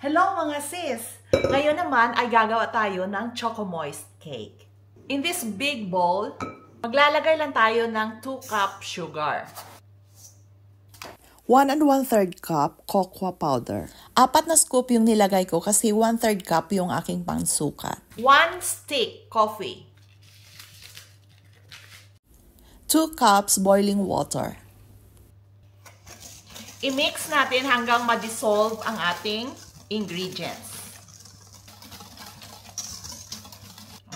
Hello mga sis! Ngayon naman ay gagawa tayo ng Choco Moist Cake. In this big bowl, maglalagay lang tayo ng 2 cup sugar. 1 1/3 cup cocoa powder. 4 na scoop yung nilagay ko kasi 1/3 cup yung aking pangsukat. 1 stick coffee. 2 cups boiling water. I-mix natin hanggang ma-dissolve ang ating ingredients.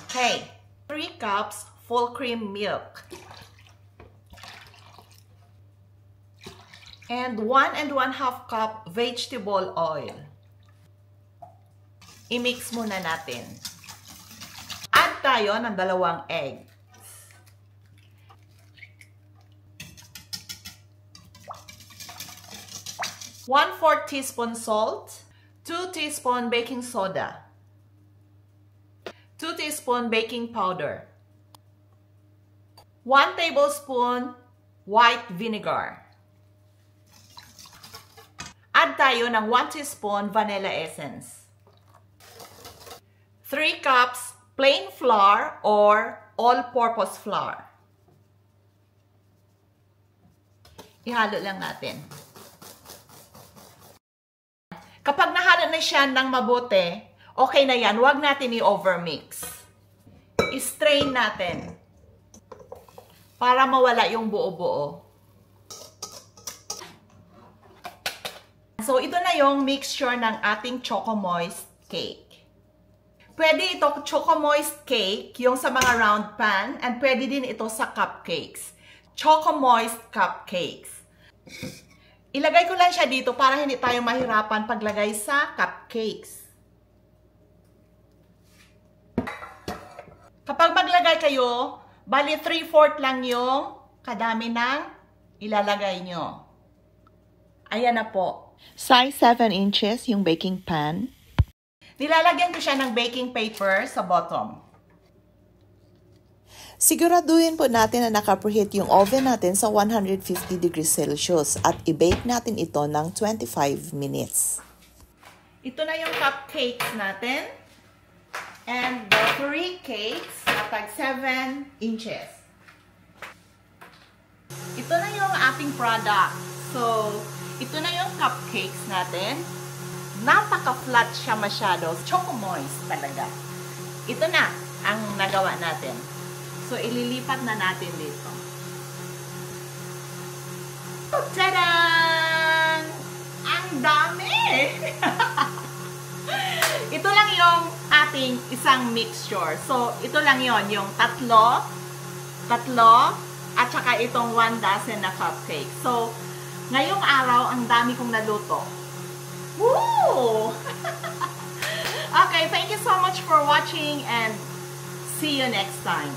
Okay. 3 cups full cream milk. And 1 1/2 cup vegetable oil. I-mix muna natin. Add tayo ng 2 egg. 1/4 teaspoon salt, 2 teaspoon baking soda, 2 teaspoon baking powder, 1 tablespoon white vinegar. Add tayo ng 1 teaspoon vanilla essence. 3 cups plain flour or all-purpose flour. Ihalo lang natin. Kapag nahalo na siya ng mabuti, okay na yan. Huwag natin i-overmix. I-strain natin para mawala yung buo-buo. So, ito na yung mixture ng ating Choco Moist Cake. Pwede ito Choco Moist Cake, yung sa mga round pan, and pwede din ito sa cupcakes. Choco Moist Cupcakes. Ilagay ko lang siya dito para hindi tayo mahirapan paglagay sa cupcakes. Kapag maglagay kayo, bali 3/4 lang yung kadami ng ilalagay nyo. Ayan na po. Size 7 inches yung baking pan. Nilalagyan ko siya ng baking paper sa bottom. Siguraduhin po natin na naka-preheat yung oven natin sa 150 degrees Celsius at i-bake natin ito ng 25 minutes. Ito na yung cupcakes natin. And the 3 cakes na tag 7 inches. Ito na yung ating product. So, ito na yung cupcakes natin. Napaka-flat siya masyado. Choco moist talaga. Ito na ang nagawa natin. So, ililipat na natin dito. Tadaan! Ang dami! Ito lang yung ating isang mixture. So, ito lang yon yung tatlo, at saka itong 1 dozen na cupcake. So, ngayong araw, ang dami kong naluto. Woo! Okay, thank you so much for watching and see you next time.